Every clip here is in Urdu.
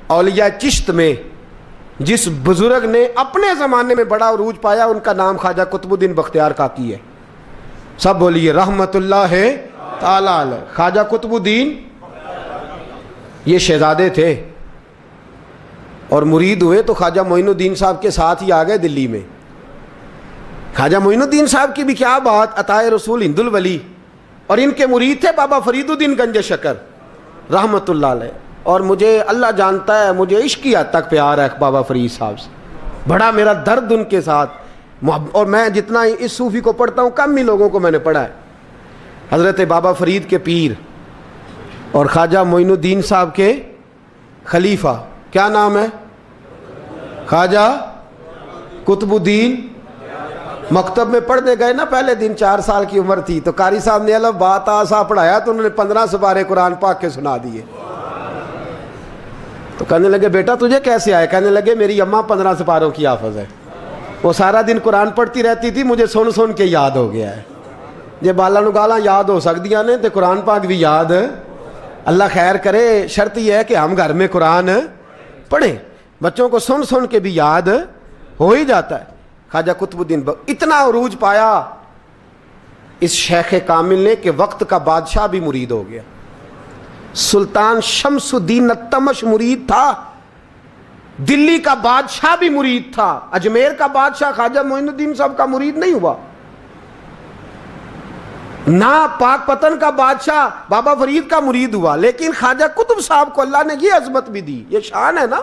اولیاء چشت میں جس بزرگ نے اپنے زمانے میں بڑا عروج پایا ان کا نام خواجہ قطب الدین بختیار کاکی ہے. سب بولیے رحمت اللہ تعالی علیہ. خواجہ قطب الدین یہ شہزادے تھے اور مرید ہوئے تو خواجہ معین الدین صاحب کے ساتھ ہی آ گئے دلی میں. خواجہ معین الدین صاحب کی بھی کیا بات، عطائے رسول ہند الولی، اور ان کے مرید تھے بابا فرید الدین گنج شکر رحمت اللہ علیہ. اور مجھے اللہ جانتا ہے مجھے عشق کی حد تک پیار ہے بابا فرید صاحب سے، بڑا میرا درد ان کے ساتھ. اور میں جتنا اس صوفی کو پڑھتا ہوں کم ہی لوگوں کو میں نے پڑھا ہے. حضرت بابا فرید کے پیر اور خواجہ معین الدین صاحب کے خلیفہ کیا نام ہے؟ خواجہ قطب الدین. مکتب میں پڑھنے گئے نا پہلے دن، 4 سال کی عمر تھی تو قاری صاحب نے الف با تا سا پڑھایا تو انہوں نے 15 سپارے قرآن پاک کے سنا دیے. تو کہنے لگے بیٹا تجھے کیسے آئے؟ کہنے لگے میری اماں 15 سپاروں کی حافظ ہے، وہ سارا دن قرآن پڑھتی رہتی تھی، مجھے سن سن کے یاد ہو گیا ہے. جے بالا نو گالاں یاد ہو سکدیاں نے تے قرآن پاک بھی یاد. اللہ خیر کرے، شرط یہ ہے کہ ہم گھر میں قرآن پڑھیں، بچوں کو سن سن کے بھی یاد ہو ہی جاتا ہے. خواجہ قطب الدین اتنا عروج پایا اس شیخ کامل نے کہ وقت کا بادشاہ بھی مرید ہو گیا. سلطان شمس الدین التمش مرید تھا، دلی کا بادشاہ بھی مرید تھا. اجمیر کا بادشاہ خواجہ معین الدین صاحب کا مرید نہیں ہوا، نہ پاک پتن کا بادشاہ بابا فرید کا مرید ہوا. لیکن خواجہ قطب صاحب کو اللہ نے یہ عظمت بھی دی، یہ شان ہے نا.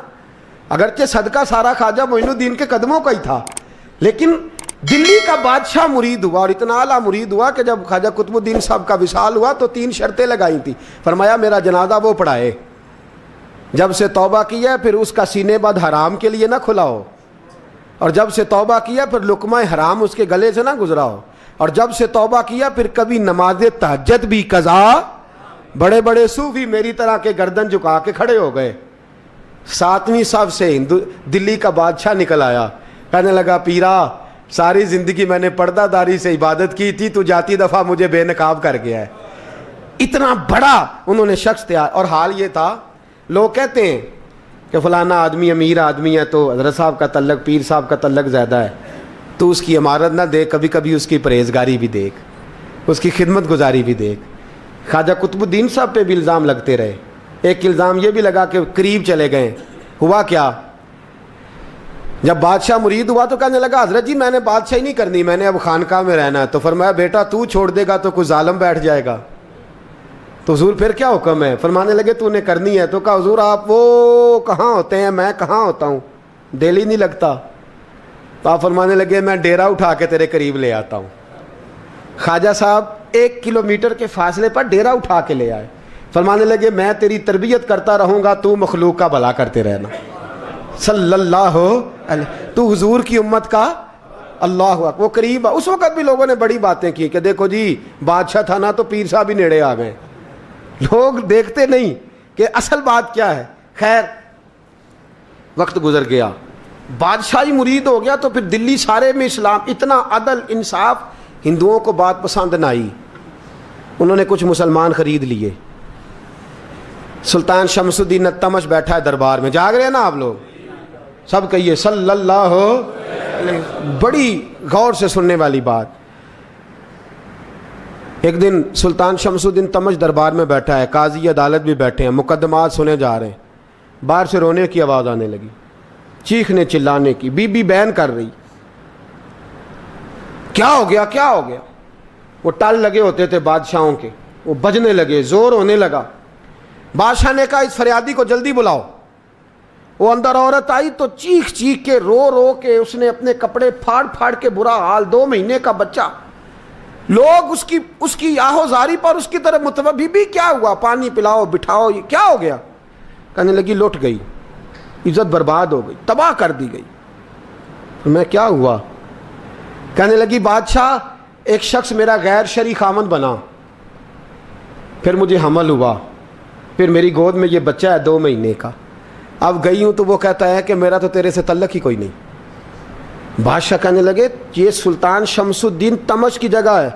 اگرچہ صدقہ سارا خواجہ معین الدین کے قدموں کا ہی تھا، لیکن دلی کا بادشاہ مرید ہوا. اور اتنا اعلیٰ مرید ہوا کہ جب خواجہ قطب الدین صاحب کا وصال ہوا تو 3 شرطیں لگائی تھی. فرمایا میرا جنازہ وہ پڑھائے، جب سے توبہ کیا پھر اس کا سینے بد حرام کے لیے نہ کھلا ہو، اور جب سے توبہ کیا پھر لقمہ حرام اس کے گلے سے نہ گزرا ہو، اور جب سے توبہ کیا پھر کبھی نماز تہجد بھی قضا. بڑے بڑے صوفی میری طرح کے گردن جھکا کے کھڑے ہو گئے. 7ویں صف سے دلی کا بادشاہ نکل آیا، کہنے لگا پیرا ساری زندگی میں نے پردہ داری سے عبادت کی تھی، تو جاتی دفعہ مجھے بے نقاب کر گیا ہے. اتنا بڑا انہوں نے شخص تیار. اور حال یہ تھا، لوگ کہتے ہیں کہ فلانا آدمی امیر آدمی ہے تو حضرت صاحب کا تعلق پیر صاحب کا تعلق زیادہ ہے، تو اس کی عمارت نہ دیکھ، کبھی کبھی اس کی پرہیزگاری بھی دیکھ، اس کی خدمت گزاری بھی دیکھ. خواجہ قطب الدین صاحب پہ بھی الزام لگتے رہے. ایک الزام یہ بھی لگا کہ قریب چلے گئے. ہوا کیا، جب بادشاہ مرید ہوا تو کہنے لگا حضرت جی میں نے بادشاہی نہیں کرنی، میں نے اب خانقاہ میں رہنا ہے. تو فرمایا بیٹا تو چھوڑ دے گا تو کوئی ظالم بیٹھ جائے گا. تو حضور پھر کیا حکم ہے؟ فرمانے لگے تو نے کرنی ہے. تو کہا حضور آپ وہ کہاں ہوتے ہیں، میں کہاں ہوتا ہوں، دل ہی نہیں لگتا. تو آپ فرمانے لگے میں ڈیرا اٹھا کے تیرے قریب لے آتا ہوں. خواجہ صاحب 1 کلومیٹر کے فاصلے پر ڈیرا اٹھا کے لے آئے. فرمانے لگے میں تیری تربیت کرتا رہوں گا، تو مخلوق کا بھلا کرتے رہنا. صلی اللہ علیہ، تو حضور کی امت کا اللہ اکبر. وہ قریب. اس وقت بھی لوگوں نے بڑی باتیں کی کہ دیکھو جی بادشاہ تھا نا تو پیر صاحب بھی نیڑے آ گئے. لوگ دیکھتے نہیں کہ اصل بات کیا ہے. خیر وقت گزر گیا، بادشاہی مرید ہو گیا تو پھر دلی سارے میں اسلام، اتنا عدل انصاف. ہندوؤں کو بات پسند نہ آئی، انہوں نے کچھ مسلمان خرید لیے. سلطان شمس الدین التمش بیٹھا ہے دربار میں، جاگ رہے ہیں نا آپ لوگ سب، کہیے صلی اللہ علیہ. بڑی غور سے سننے والی بات. ایک دن سلطان شمس الدین تمش دربار میں بیٹھا ہے، قاضی عدالت بھی بیٹھے ہیں، مقدمات سنے جا رہے ہیں. باہر سے رونے کی آواز آنے لگی، چیخنے چلانے کی. بی بی بیان کر رہی، کیا ہو گیا کیا ہو گیا. وہ ٹال لگے ہوتے تھے بادشاہوں کے، وہ بجنے لگے، زور ہونے لگا. بادشاہ نے کہا اس فریادی کو جلدی بلاؤ. وہ اندر عورت آئی تو چیخ چیخ کے رو رو کے اس نے اپنے کپڑے پھاڑ پھاڑ کے، برا حال، 2 مہینے کا بچہ. لوگ اس کی آہو زاری پر اس کی طرف متوجہ. بھی کیا ہوا، پانی پلاؤ بٹھاؤ، یہ کیا ہو گیا. کہنے لگی لٹ گئی، عزت برباد ہو گئی، تباہ کر دی گئی. میں کیا ہوا؟ کہنے لگی بادشاہ ایک شخص میرا غیر شرعی خامند بنا، پھر مجھے حمل ہوا، پھر میری گود میں یہ بچہ ہے 2 مہینے کا. اب گئی ہوں تو وہ کہتا ہے کہ میرا تو تیرے سے تعلق ہی کوئی نہیں. بادشاہ کہنے لگے یہ سلطان شمس الدین تمش کی جگہ ہے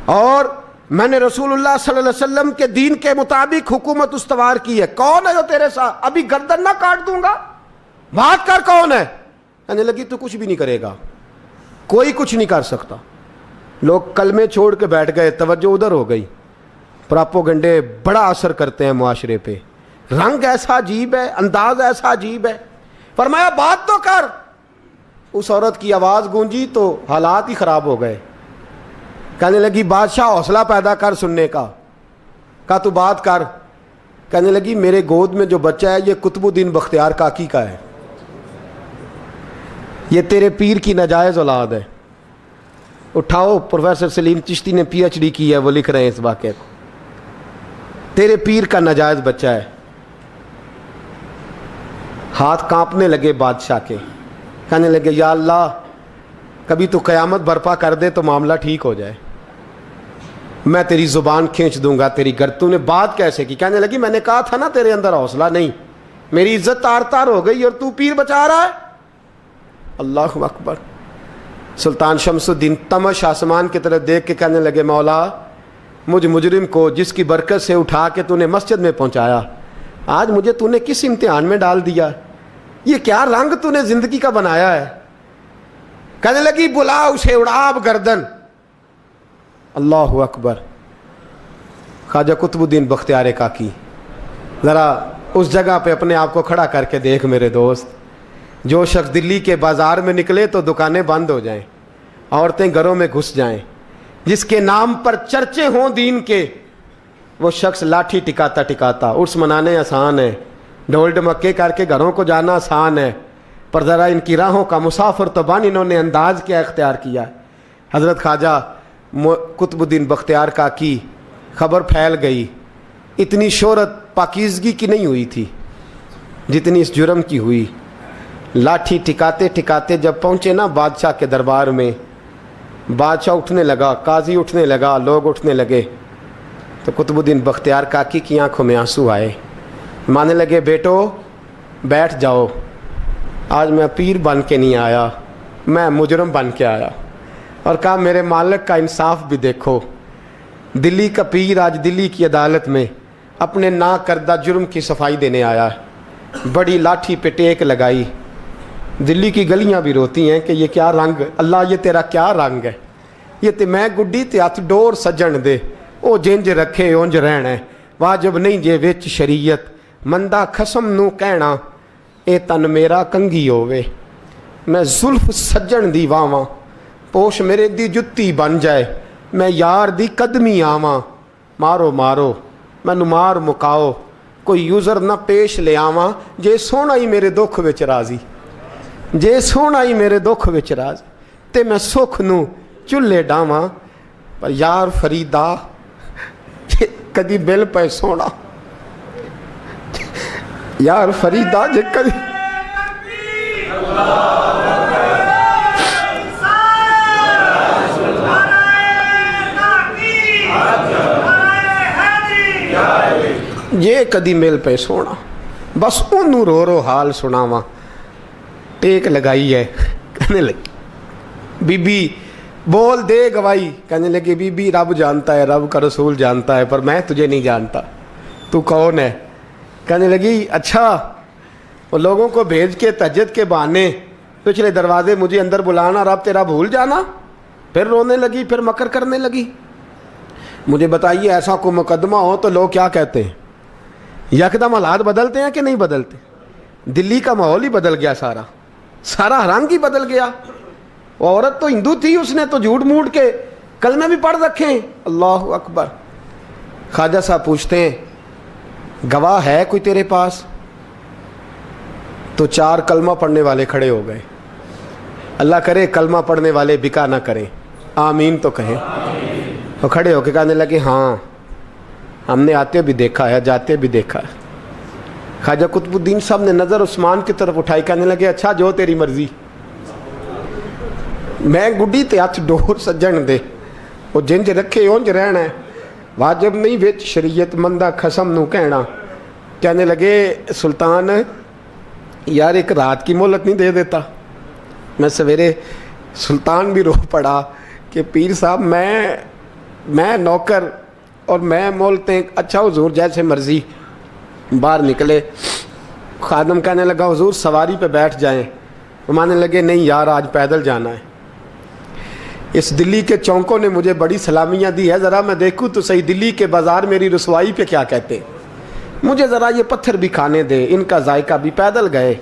اور میں نے رسول اللہ صلی اللہ علیہ وسلم کے دین کے مطابق حکومت استوار کی ہے. کون ہے جو تیرے ساتھ؟ ابھی گردن نہ کاٹ دوں گا, بات کر کون ہے. کہنے لگی تو کچھ بھی نہیں کرے گا, کوئی کچھ نہیں کر سکتا. لوگ کلمے چھوڑ کے بیٹھ گئے, توجہ ادھر ہو گئی. پراپوگنڈے بڑا اثر کرتے ہیں معاشرے پہ. رنگ ایسا عجیب ہے, انداز ایسا عجیب ہے. فرمایا بات تو کر. اس عورت کی آواز گونجی تو حالات ہی خراب ہو گئے. کہنے لگی بادشاہ حوصلہ پیدا کر سننے کا. کہا تو بات کر. کہنے لگی میرے گود میں جو بچہ ہے یہ قطب الدین بختیار کاکی کا ہے, یہ تیرے پیر کی ناجائز اولاد ہے. اٹھاؤ, پروفیسر سلیم چشتی نے پی ایچ ڈی کی ہے, وہ لکھ رہے ہیں اس واقعے کو. تیرے پیر کا ناجائز بچہ ہے. ہاتھ کانپنے لگے بادشاہ کے. کہنے لگے یا اللہ کبھی تو قیامت برپا کر دے تو معاملہ ٹھیک ہو جائے, میں تیری زبان کھینچ دوں گا تیری گر. تو نے بات کیسے کی؟ کہنے لگی میں نے کہا تھا نا تیرے اندر حوصلہ نہیں, میری عزت تار تار ہو گئی اور تو پیر بچا رہا ہے. اللہ اکبر. سلطان شمس الدین تمش آسمان کی طرف دیکھ کے کہنے لگے مولا مجھ مجرم کو جس کی برکت سے اٹھا کے تو نے مسجد میں پہنچایا, آج مجھے تو نے کس امتحان میں ڈال دیا؟ یہ کیا رنگ تو نے زندگی کا بنایا ہے. کہنے لگی بلا اسے, اڑاب گردن. اللہ اکبر. خواجہ قطب الدین بختیار کاکی, ذرا اس جگہ پہ اپنے آپ کو کھڑا کر کے دیکھ میرے دوست. جو شخص دلی کے بازار میں نکلے تو دکانیں بند ہو جائیں, عورتیں گھروں میں گھس جائیں, جس کے نام پر چرچے ہوں دین کے, وہ شخص لاٹھی ٹکاتا ٹکاتا. عرس منانے آسان ہے, ڈھول ڈمکے کر کے گھروں کو جانا آسان ہے, پر ذرا ان کی راہوں کا مسافر تو بن انہوں نے انداز کیا اختیار کیا. حضرت خواجہ قطب الدین بختیار کاکی, خبر پھیل گئی. اتنی شہرت پاکیزگی کی نہیں ہوئی تھی جتنی اس جرم کی ہوئی. لاٹھی ٹکاتے ٹکاتے جب پہنچے نا بادشاہ کے دربار میں, بادشاہ اٹھنے لگا, قاضی اٹھنے لگا, لوگ اٹھنے لگے, تو قطب الدین بختیار کاکی کی آنکھوں میں آنسو آئے. مانے لگے بیٹو بیٹھ جاؤ, آج میں پیر بن کے نہیں آیا, میں مجرم بن کے آیا. اور کہا میرے مالک کا انصاف بھی دیکھو. دلی کا پیر آج دلی کی عدالت میں اپنے نا کردہ جرم کی صفائی دینے آیا. بڑی لاٹھی پہ ٹیک لگائی. دلی کی گلیاں بھی روتی ہیں کہ یہ کیا رنگ, اللہ یہ تیرا کیا رنگ ہے. یہ تے میں گڈی تے ہاتھ ڈور سجن دے, او جنج رکھے اونج رہنا ہے, واجب نہیں جے وچ شریعت, مندہ خسم نو کہنا اے تن میرا کنگھی ہووے. میں زلف سجن دی واواں, پوش میرے دی جتی بن جائے, میں یار دی قدمی آواں. مارو مارو مینوں مار مکاؤ, کوئی یوزر نہ پیش لے آواں, جے سونا ہی میرے دکھ وچ راضی, جے سونا ہی میرے دکھ وچ راضی, تے میں سکھ نو چلے ڈاواں. پر یار فریدا کدی بل پے سونا, یار فریدا جے کدی یہ کدی مل پہ سونا, بس انہوں رو رو حال سناواں. ٹیک لگائی ہے. کہنے لگی بی بی بول دے گواہی. کہنے لگی بی بی رب جانتا ہے, رب کا رسول جانتا ہے, پر میں تجھے نہیں جانتا, تو کون ہے. کہنے لگی اچھا وہ لوگوں کو بھیج کے تہجد کے بہانے پچھلے دروازے مجھے اندر بلانا, رب تیرا بھول جانا. پھر رونے لگی, پھر مکر کرنے لگی. مجھے بتائیے ایسا کوئی مقدمہ ہو تو لوگ کیا کہتے ہیں؟ یکدم حالات بدلتے ہیں کہ نہیں بدلتے؟ دلی کا ماحول ہی بدل گیا, سارا رنگ ہی بدل گیا. وہ عورت تو ہندو تھی, اس نے تو جھوٹ موٹ کے کلمے بھی پڑھ رکھے ہیں. اللہ اکبر. خواجہ صاحب پوچھتے ہیں گواہ ہے کوئی تیرے پاس؟ تو 4 کلمہ پڑھنے والے کھڑے ہو گئے. اللہ کرے کلمہ پڑھنے والے بکا نہ کریں, آمین تو کہیں. وہ کھڑے ہو کے کہنے لگے ہاں ہم نے آتے بھی دیکھا ہے, جاتے بھی دیکھا ہے. خواجہ قطب الدین صاحب نے نظر عثمان کی طرف اٹھائی, کہنے لگے اچھا جو تیری مرضی, میں گڈی تے ہاتھ ڈور سجن دے, وہ جنج رکھے اونج رہنا ہے, واجب نہیں وچ شریعت, مندہ خسم نو کہنا. کہنے لگے سلطان یار ایک رات کی مہلت نہیں دے دیتا؟ میں سویرے سلطان بھی رو پڑا کہ پیر صاحب میں میں نوکر اور میں بولتے ہیں اچھا حضور جیسے مرضی. باہر نکلے, خادم کہنے لگا حضور سواری پہ بیٹھ جائیں. مانے لگے نہیں یار آج پیدل جانا ہے. اس دلی کے چونکوں نے مجھے بڑی سلامیاں دی ہے, ذرا میں دیکھوں تو صحیح دلی کے بازار میری رسوائی پہ کیا کہتے ہیں. مجھے ذرا یہ پتھر بھی کھانے دے, ان کا ذائقہ بھی. پیدل گئے,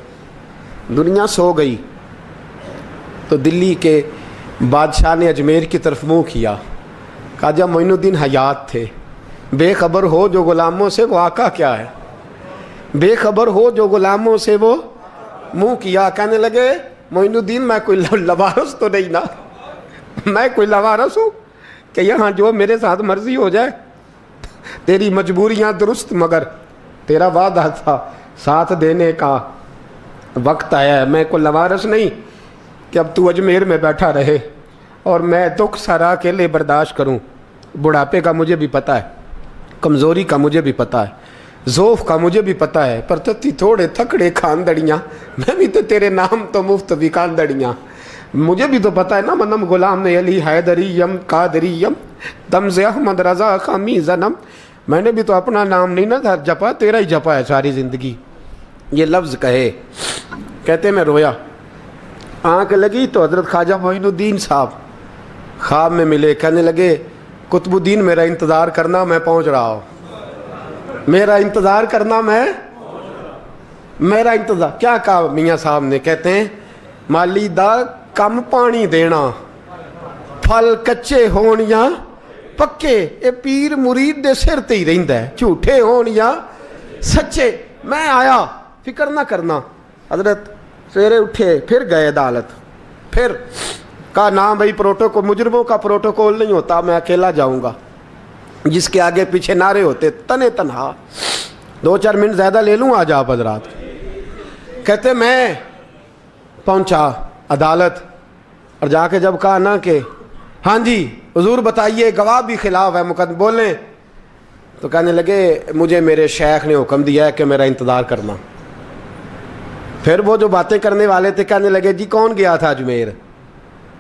دنیا سو گئی تو دلی کے بادشاہ نے اجمیر کی طرف منہ کیا. خواجہ معین الدین حیات تھے. بے خبر ہو جو غلاموں سے وہ آقا کیا ہے, بے خبر ہو جو غلاموں سے وہ منہ کیا. کہنے لگے معین الدین میں کوئی لوارس تو نہیں نا, میں کوئی لوارس ہوں کہ یہاں جو میرے ساتھ مرضی ہو جائے. تیری مجبوریاں درست مگر تیرا وعدہ تھا ساتھ دینے کا وقت آیا ہے. میں کوئی لوارس نہیں کہ اب تو اجمیر میں بیٹھا رہے اور میں دکھ سارا اکیلے برداشت کروں. بڑھاپے کا مجھے بھی پتہ ہے, کمزوری کا مجھے بھی پتہ ہے, ذوف کا مجھے بھی پتہ ہے, پر تتی تھوڑے تھکڑے خاندڑیاں, میں بھی تو تیرے نام تو مفت بھی خاندڑیاں. مجھے بھی تو پتہ ہے نا منم غلام نے علی حیدریم قادریم تمز احمد رضا خامی زنم. میں نے بھی تو اپنا نام نہیں نا جپا, تیرا ہی جپا ہے ساری زندگی. یہ لفظ کہے, کہتے میں رویا. آنکھ لگی تو حضرت خواجہ معین الدین صاحب خواب میں ملے. کہنے لگے قطب الدین میرا انتظار کرنا, میں پہنچ رہا ہوں. میرا انتظار کرنا, میرا انتظار. کیا کہا میاں صاحب نے؟ کہتے ہیں مالی دا کم پانی دینا, پھل کچے ہون یا پکے, اے پیر مرید دے سر تے ہی رہندا ہے, جھوٹے ہون یا سچے. میں آیا, فکر نہ کرنا. حضرت سویرے اٹھے, پھر گئے عدالت. پھر کہا نہ بھائی پروٹوکول, مجرموں کا پروٹوکول نہیں ہوتا, میں اکیلا جاؤں گا. جس کے آگے پیچھے نعرے ہوتے تنے تنہا. 2-4 منٹ زیادہ لے لوں آج آپ حضرات. کہتے میں پہنچا عدالت اور جا کے جب کہا نا کہ ہاں جی حضور بتائیے, گواہ بھی خلاف ہے, مقدم بولیں, تو کہنے لگے مجھے میرے شیخ نے حکم دیا ہے کہ میرا انتظار کرنا. پھر وہ جو باتیں کرنے والے تھے کہنے لگے جی کون گیا تھا اجمیر,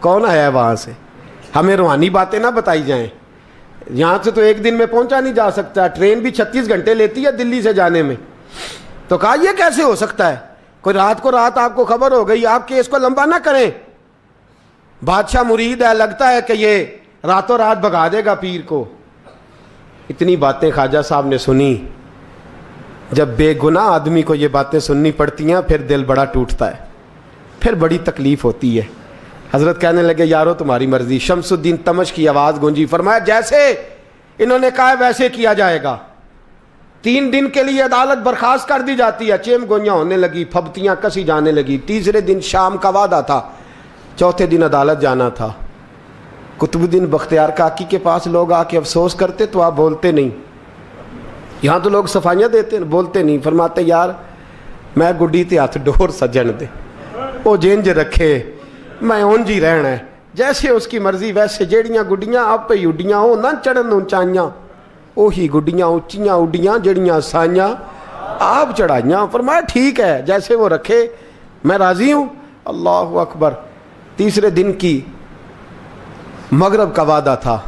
کون آیا ہے وہاں سے, ہمیں روحانی باتیں نہ بتائی جائیں. یہاں سے تو ایک دن میں پہنچا نہیں جا سکتا, ٹرین بھی 36 گھنٹے لیتی ہے دلی سے جانے میں. تو کہا یہ کیسے ہو سکتا ہے, کوئی رات کو رات آپ کو خبر ہو گئی, آپ کیس کو لمبا نہ کریں. بادشاہ مرید ہے, لگتا ہے کہ یہ راتوں رات بھگا دے گا پیر کو. اتنی باتیں خواجہ صاحب نے سنی. جب بے گناہ آدمی کو یہ باتیں سننی پڑتی ہیں پھر دل بڑا ٹوٹتا ہے, پھر بڑی تکلیف ہوتی ہے. حضرت کہنے لگے یارو تمہاری مرضی. شمس الدین تمش کی آواز گونجی. فرمایا جیسے انہوں نے کہا ویسے کیا جائے گا. 3 دن کے لیے عدالت برخاست کر دی جاتی ہے. چیم گوئیاں ہونے لگی, پھبتیاں کسی جانے لگی. تیسرے دن شام کا وعدہ تھا, چوتھے دن عدالت جانا تھا. قطب الدین بختیار کاکی کے پاس لوگ آ کے افسوس کرتے تو آپ بولتے نہیں. یہاں تو لوگ صفائیاں دیتے بولتے نہیں. فرماتے یار میں گڈی تے ہاتھ ڈور سجن دے, وہ جینج رکھے, میں اونج ہی رہنا ہے, جیسے اس کی مرضی ویسے. جیڑیاں گڈیاں آپ پہ اڈیاں ہو نہ چڑھن اونچائیاں, وہی گڈیاں اونچیاں اڈیاں جیڑیاں سائیاں آپ چڑھائیاں. فرمایا ٹھیک ہے جیسے وہ رکھے, میں راضی ہوں. اللہ اکبر. تیسرے دن کی مغرب کا وعدہ تھا.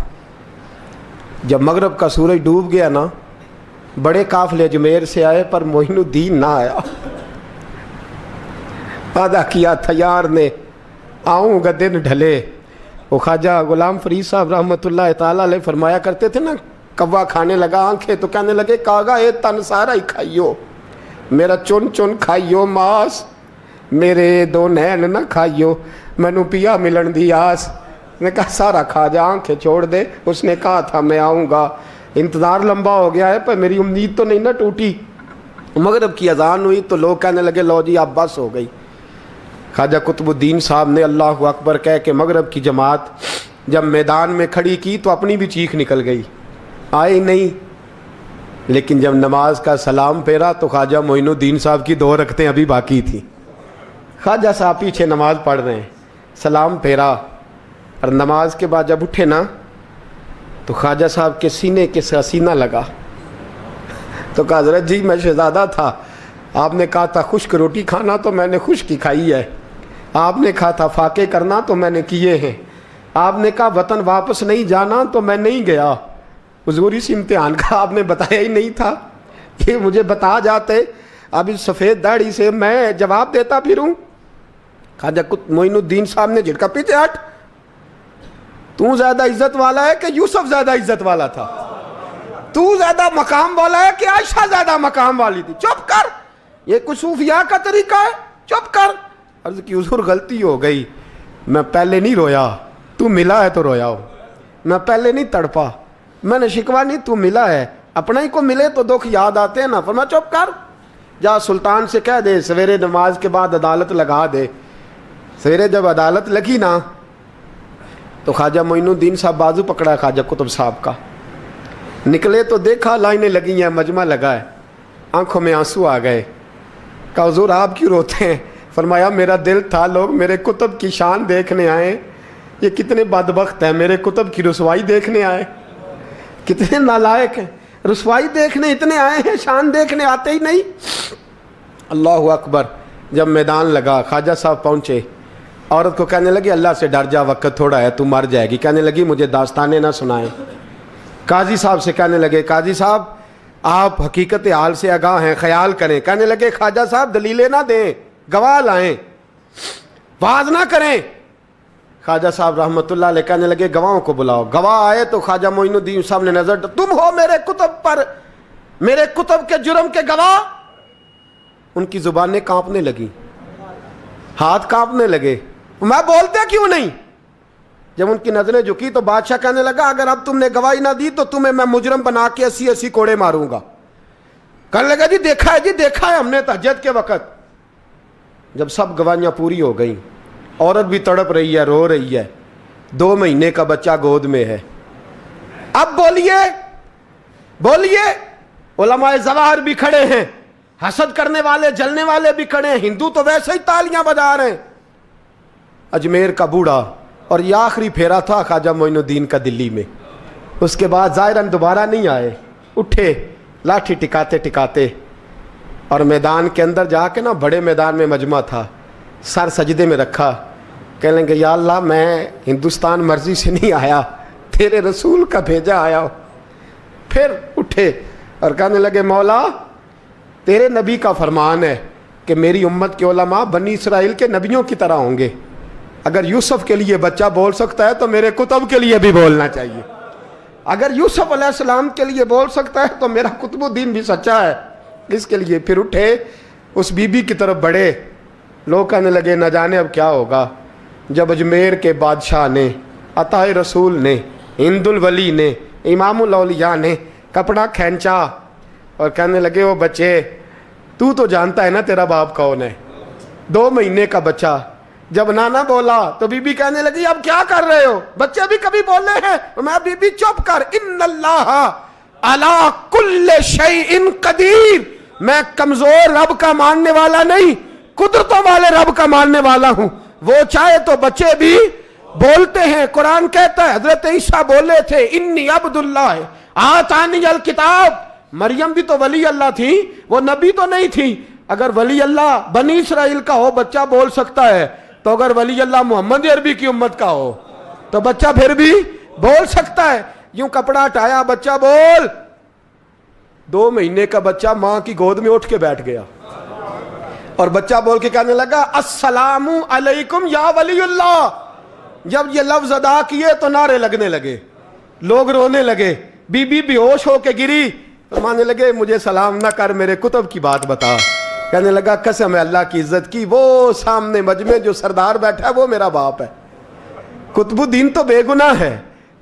جب مغرب کا سورج ڈوب گیا نا, بڑے قافلے اجمیر سے آئے پر معین الدین نہ آیا. وعدہ کیا تھا یار نے, آؤں گا دن ڈھلے. وہ خواجہ غلام فرید صاحب رحمۃ اللہ تعالیٰ علیہ فرمایا کرتے تھے نا, کوا کھانے لگا آنکھیں تو کہنے لگے کاغا اے تن سارا ہی کھائیو, میرا چن چن کھائیو ماس, میرے 2 نین نہ کھائیو, مینو پیا ملن دی آس. نے کہا سارا کھا جا, آنکھیں چھوڑ دے. اس نے کہا تھا میں آؤں گا, انتظار لمبا ہو گیا ہے پر میری امید تو نہیں نہ ٹوٹی. مغرب کی اذان ہوئی تو لوگ کہنے لگے لو جی اب بس ہو گئی. خواجہ قطب الدین صاحب نے اللہ اکبر کہہ کے مغرب کی جماعت جب میدان میں کھڑی کی تو اپنی بھی چیخ نکل گئی, آئی نہیں. لیکن جب نماز کا سلام پھیرا تو خواجہ معین الدین صاحب کی 2 رکعتیں ابھی باقی تھیں. خواجہ صاحب پیچھے نماز پڑھ رہے ہیں, سلام پھیرا اور نماز کے بعد جب اٹھے نا تو خواجہ صاحب کے سینے کے سینہ لگا. تو کہا حضرت جی میں شہزادہ تھا, آپ نے کہا تھا خشک روٹی کھانا تو میں نے خشک کی کھائی ہے, آپ نے کہا تھا فاقے کرنا تو میں نے کیے ہیں, آپ نے کہا وطن واپس نہیں جانا تو میں نہیں گیا. حضور اس امتحان کا آپ نے بتایا ہی نہیں تھا. یہ مجھے بتا جاتے اب اس سفید داڑھی سے میں جواب دیتا پھروں. خواجہ معین الدین صاحب نے جھٹکا, پیچھے ہٹ, تو زیادہ عزت والا ہے کہ یوسف زیادہ عزت والا تھا؟ تو زیادہ مقام والا ہے کہ عائشہ زیادہ مقام والی تھی؟ چپ کر, یہ کچھ صوفیاء کا طریقہ ہے, چپ کر. عرض کی حضور غلطی ہو گئی, میں پہلے نہیں رویا, تو ملا ہے تو رویا ہو. میں پہلے نہیں تڑپا, میں نے شکوا نہیں, تو ملا ہے. اپنا ہی کو ملے تو دکھ یاد آتے ہیں نا. فرمایا چپ کر, جا سلطان سے کہہ دے سویرے نماز کے بعد عدالت لگا دے. سویرے جب عدالت لگی نا تو خواجہ معین الدین صاحب بازو پکڑا خواجہ قطب صاحب کا, نکلے تو دیکھا لائنیں لگی ہیں, مجمع لگا ہے, آنکھوں میں آنسو آ گئے. کہا حضور آپ کیوں روتے ہیں؟ فرمایا میرا دل تھا لوگ میرے کتب کی شان دیکھنے آئے, یہ کتنے بدبخت ہیں, میرے کتب کی رسوائی دیکھنے آئے. کتنے نالائق ہیں, رسوائی دیکھنے اتنے آئے ہیں, شان دیکھنے آتے ہی نہیں. اللہ اکبر. جب میدان لگا خواجہ صاحب پہنچے, عورت کو کہنے لگی اللہ سے ڈر جا, وقت تھوڑا ہے, تو مر جائے گی. کہنے لگی مجھے داستانیں نہ سنائیں. قاضی صاحب سے کہنے لگے قاضی صاحب آپ حقیقت حال سے آگاہ ہیں, خیال کریں. کہنے لگے خواجہ صاحب دلیلیں نہ دیں, گواہ لائیں, واز نہ کریں. خواجہ صاحب رحمۃ اللہ علیہ کہنے لگے گواہوں کو بلاؤ. گواہ آئے تو خواجہ معین الدین صاحب نے نظر, تم ہو میرے کتب پر, میرے کتب کے جرم کے گواہ. ان کی زبانیں کانپنے لگیں, ہاتھ کانپنے لگے. میں بولتے کیوں نہیں؟ جب ان کی نظریں جھکی تو بادشاہ کہنے لگا اگر اب تم نے گواہی نہ دی تو تمہیں میں مجرم بنا کے 80 کوڑے ماروں گا. کہنے لگا جی دیکھا ہے ہم نے تہجد کے وقت. جب سب گواہیاں پوری ہو گئیں, عورت بھی تڑپ رہی ہے, رو رہی ہے, 2 مہینے کا بچہ گود میں ہے. اب بولیے. علماء ظواہر بھی کھڑے ہیں, حسد کرنے والے جلنے والے بھی کھڑے ہیں, ہندو تو ویسے ہی تالیاں بجا رہے ہیں. اجمیر کا بوڑھا, اور یہ آخری پھیرا تھا خواجہ معین الدین کا دلی میں. اس کے بعد ظاہراً دوبارہ نہیں آئے. اٹھے لاٹھی ٹکاتے ٹکاتے اور میدان کے اندر جا کے نا, بڑے میدان میں مجمع تھا, سر سجدے میں رکھا. کہنے لگے یا اللہ میں ہندوستان مرضی سے نہیں آیا, تیرے رسول کا بھیجا آیا ہوں. پھر اٹھے اور کہنے لگے مولا تیرے نبی کا فرمان ہے کہ میری امت کے علماء بنی اسرائیل کے نبیوں کی طرح ہوں گے. اگر یوسف کے لیے بچہ بول سکتا ہے تو میرے کتب کے لیے بھی بولنا چاہیے. اگر یوسف علیہ السلام کے لیے بول سکتا ہے تو میرا قطب الدین بھی سچا ہے, اس کے لیے. پھر اٹھے, اس بی بی کی طرف بڑھے. لوگ کہنے لگے نہ جانے اب کیا ہوگا. جب اجمیر کے بادشاہ نے, عطا رسول نے, ہند الولی نے, امام الاولیاء نے کپڑا کھینچا اور کہنے لگے وہ بچے تو جانتا ہے نا تیرا باپ کون ہے, 2 مہینے کا بچہ. جب نانا بولا تو بی بی کہنے لگی اب کیا کر رہے ہو, بچے بھی کبھی بولے ہیں. میں بی بی چپ کر, ان اللہ علی کل شیء قدیر, میں کمزور رب کا ماننے والا نہیں, قدرتوں والے رب کا ماننے والا ہوں. وہ چاہے تو بچے بھی بولتے ہیں. قرآن کہتا ہے حضرت عیسیٰ بولے تھے انی عبداللہ آتانی الکتاب. مریم بھی تو ولی اللہ تھی, وہ نبی تو نہیں تھی. اگر ولی اللہ بنی اسرائیل کا ہو بچہ بول سکتا ہے, تو اگر ولی اللہ محمد عربی کی امت کا ہو تو بچہ پھر بھی بول سکتا ہے. یوں کپڑا ہٹایا, بچہ بول. 2 مہینے کا بچہ ماں کی گود میں اٹھ کے بیٹھ گیا اور بچہ بول کے کہنے لگا السلام علیکم یا ولی اللہ. جب یہ لفظ ادا کیے تو نعرے لگنے لگے, لوگ رونے لگے. بی بی بے ہوش ہو کے گری, فرمانے لگے مجھے سلام نہ کر, میرے کتب کی بات بتا. کہنے لگا قسم ہے اللہ کی عزت کی, وہ سامنے مجمع جو سردار بیٹھا ہے وہ میرا باپ ہے. قطب الدین تو بے گناہ ہے,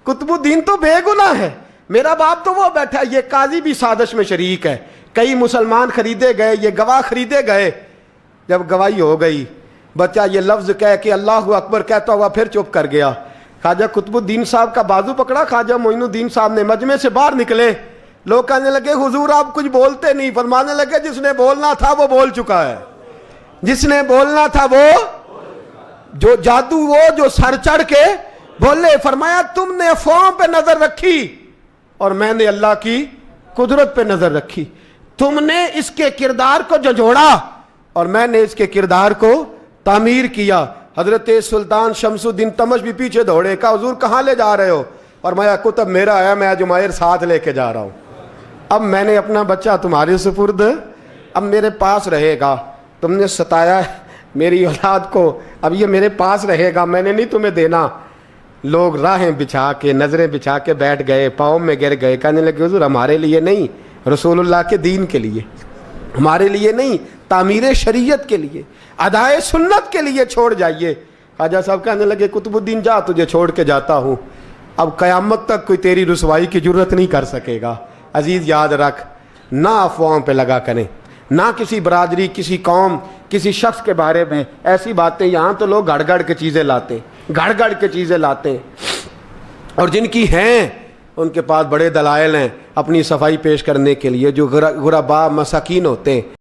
قطب الدین تو بے گناہ ہے, میرا باپ تو وہ بیٹھا ہے. یہ قاضی بھی سازش میں شریک ہے, کئی مسلمان خریدے گئے, یہ گواہ خریدے گئے. جب گواہی ہو گئی, بچہ یہ لفظ کہہ کے اللہ اکبر کہتا ہوا پھر چپ کر گیا. خواجہ قطب الدین صاحب کا بازو پکڑا, خواجہ معین الدین صاحب نے مجمع سے باہر نکلے. لوگ کہنے لگے حضور آپ کچھ بولتے نہیں. فرمانے لگے جس نے بولنا تھا وہ بول چکا ہے, جس نے بولنا تھا وہ جو جادو, وہ جو سر چڑھ کے بولے. فرمایا تم نے افواہوں پہ نظر رکھی اور میں نے اللہ کی قدرت پہ نظر رکھی. تم نے اس کے کردار کو جھنجھوڑا اور میں نے اس کے کردار کو تعمیر کیا. حضرت سلطان شمس الدین تمش بھی پیچھے دوڑے، کہا حضور کہاں لے جا رہے ہو؟ فرمایا کتب میرا آیا، میں جمائر ساتھ لے کے جا رہا ہوں، اب میں نے اپنا بچہ تمہارے سپرد، اب میرے پاس رہے گا، تم نے ستایا میری اولاد کو، اب یہ میرے پاس رہے گا، میں نے نہیں تمہیں دینا۔ لوگ راہیں بچھا کے، نظریں بچھا کے بیٹھ گئے، پاؤں میں گر گئے، کہنے لگے حضور ہمارے لیے نہیں، رسول اللہ کے دین کے لیے، ہمارے لیے نہیں، تعمیر شریعت کے لیے، ادائے سنت کے لیے چھوڑ جائیے۔ خواجہ صاحب کہنے لگے قطب الدین جا، تجھے چھوڑ کے جاتا ہوں، اب قیامت تک کوئی تیری رسوائی کی جرت نہیں کر سکے گا۔ عزیز یاد رکھ، نہ افواہوں پہ لگا کریں، نہ کسی برادری، کسی قوم، کسی شخص کے بارے میں ایسی باتیں، یہاں تو لوگ گھڑ گھڑ کے چیزیں لاتے ہیں، گھڑ گھڑ کے چیزیں لاتے ہیں، اور جن کی ہیں ان کے پاس بڑے دلائل ہیں اپنی صفائی پیش کرنے کے لیے، جو غربا مساکین ہوتے ہیں